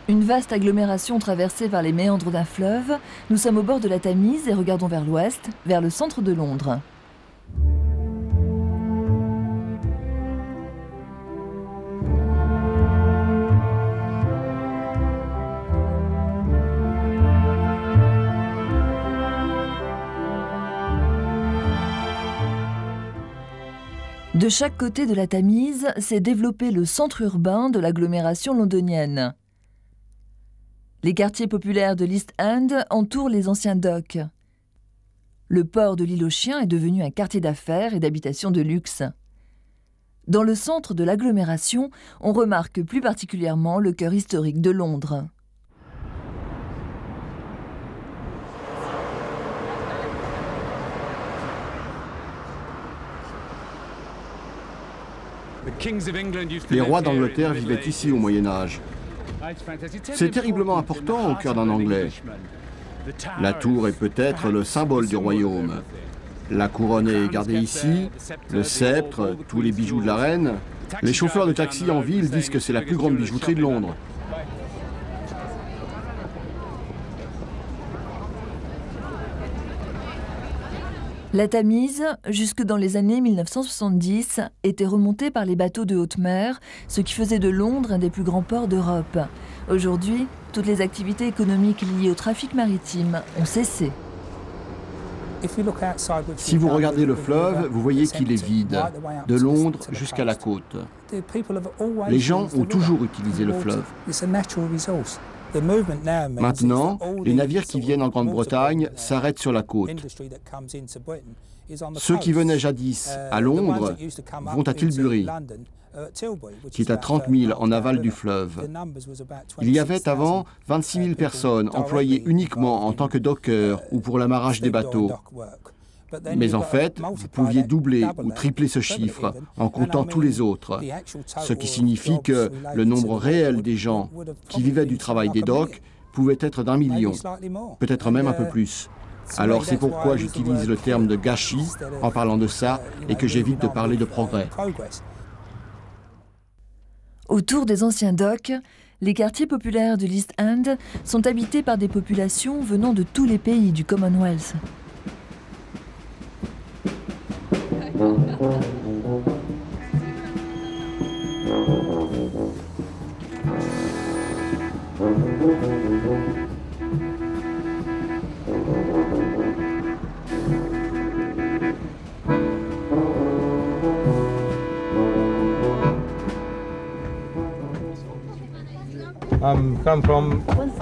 Une vaste agglomération traversée par les méandres d'un fleuve. Nous sommes au bord de la Tamise et regardons vers l'ouest, vers le centre de Londres. De chaque côté de la Tamise s'est développé le centre urbain de l'agglomération londonienne. Les quartiers populaires de l'East End entourent les anciens docks. Le port de l'Île aux Chiens est devenu un quartier d'affaires et d'habitation de luxe. Dans le centre de l'agglomération, on remarque plus particulièrement le cœur historique de Londres. Les rois d'Angleterre vivaient ici au Moyen-Âge. C'est terriblement important au cœur d'un Anglais. La tour est peut-être le symbole du royaume. La couronne est gardée ici, le sceptre, tous les bijoux de la reine. Les chauffeurs de taxi en ville disent que c'est la plus grande bijouterie de Londres. La Tamise, jusque dans les années 1970, était remontée par les bateaux de haute mer, ce qui faisait de Londres un des plus grands ports d'Europe. Aujourd'hui, toutes les activités économiques liées au trafic maritime ont cessé. Si vous regardez le fleuve, vous voyez qu'il est vide, de Londres jusqu'à la côte. Les gens ont toujours utilisé le fleuve. Maintenant, les navires qui viennent en Grande-Bretagne s'arrêtent sur la côte. Ceux qui venaient jadis à Londres vont à Tilbury, qui est à 30 milles en aval du fleuve. Il y avait avant 26 000 personnes employées uniquement en tant que dockers ou pour l'amarrage des bateaux. Mais en fait, vous pouviez doubler ou tripler ce chiffre en comptant tous les autres, ce qui signifie que le nombre réel des gens qui vivaient du travail des docks pouvait être d'1 million, peut-être même un peu plus. Alors c'est pourquoi j'utilise le terme de gâchis en parlant de ça et que j'évite de parler de progrès. Autour des anciens docks, les quartiers populaires de l'East End sont habités par des populations venant de tous les pays du Commonwealth.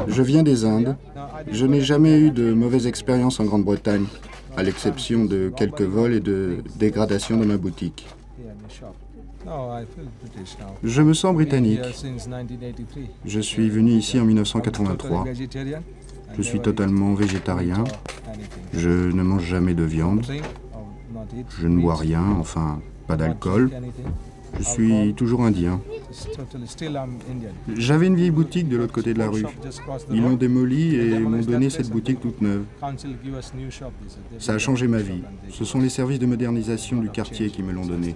Je viens des Indes. Je n'ai jamais eu de mauvaise expérience en Grande-Bretagne, à l'exception de quelques vols et de dégradations dans ma boutique. Je me sens britannique. Je suis venu ici en 1983. Je suis totalement végétarien. Je ne mange jamais de viande. Je ne bois rien, enfin, pas d'alcool. Je suis toujours indien. J'avais une vieille boutique de l'autre côté de la rue. Ils l'ont démolie et m'ont donné cette boutique toute neuve. Ça a changé ma vie. Ce sont les services de modernisation du quartier qui me l'ont donnée.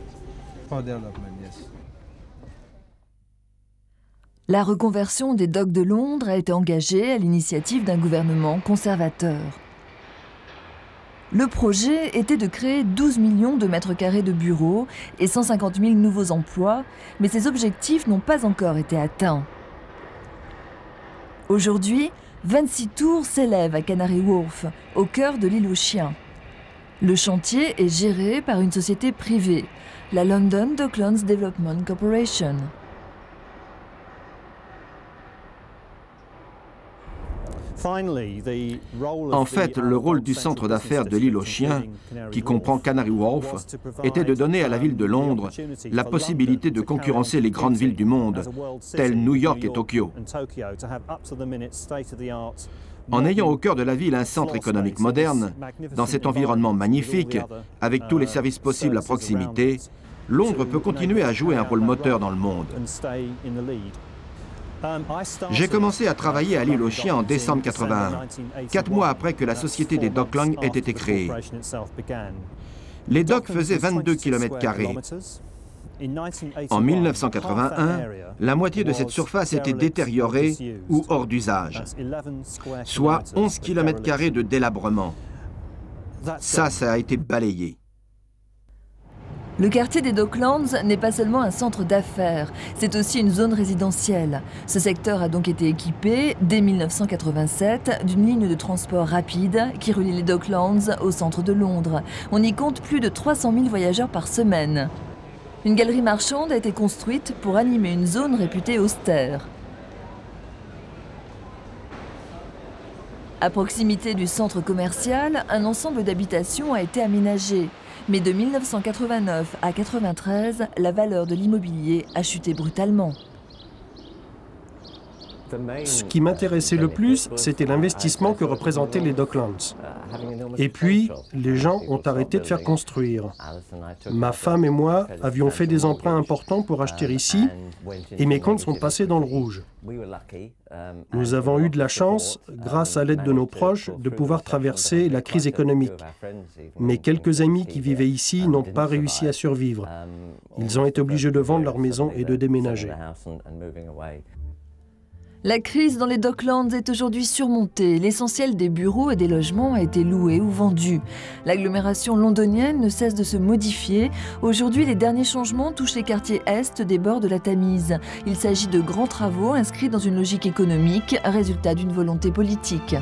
La reconversion des docks de Londres a été engagée à l'initiative d'un gouvernement conservateur. Le projet était de créer 12 millions de mètres carrés de bureaux et 150 000 nouveaux emplois, mais ces objectifs n'ont pas encore été atteints. Aujourd'hui, 26 tours s'élèvent à Canary Wharf, au cœur de l'île aux Chiens. Le chantier est géré par une société privée, la London Docklands Development Corporation. En fait, le rôle du centre d'affaires de l'île aux Chiens, qui comprend Canary Wharf, était de donner à la ville de Londres la possibilité de concurrencer les grandes villes du monde, telles New York et Tokyo. En ayant au cœur de la ville un centre économique moderne, dans cet environnement magnifique, avec tous les services possibles à proximité, Londres peut continuer à jouer un rôle moteur dans le monde. J'ai commencé à travailler à l'île aux Chiens en décembre 81, 4 mois après que la société des Docklands ait été créée. Les docks faisaient 22 km². En 1981, la moitié de cette surface était détériorée ou hors d'usage, soit 11 km² de délabrement. Ça a été balayé. Le quartier des Docklands n'est pas seulement un centre d'affaires, c'est aussi une zone résidentielle. Ce secteur a donc été équipé, dès 1987, d'une ligne de transport rapide qui relie les Docklands au centre de Londres. On y compte plus de 300 000 voyageurs par semaine. Une galerie marchande a été construite pour animer une zone réputée austère. À proximité du centre commercial, un ensemble d'habitations a été aménagé. Mais de 1989 à 1993, la valeur de l'immobilier a chuté brutalement. Ce qui m'intéressait le plus, c'était l'investissement que représentaient les Docklands. Et puis, les gens ont arrêté de faire construire. Ma femme et moi avions fait des emprunts importants pour acheter ici, et mes comptes sont passés dans le rouge. Nous avons eu de la chance, grâce à l'aide de nos proches, de pouvoir traverser la crise économique. Mais quelques amis qui vivaient ici n'ont pas réussi à survivre. Ils ont été obligés de vendre leur maison et de déménager. La crise dans les Docklands est aujourd'hui surmontée. L'essentiel des bureaux et des logements a été loué ou vendu. L'agglomération londonienne ne cesse de se modifier. Aujourd'hui, les derniers changements touchent les quartiers est des bords de la Tamise. Il s'agit de grands travaux inscrits dans une logique économique, résultat d'une volonté politique.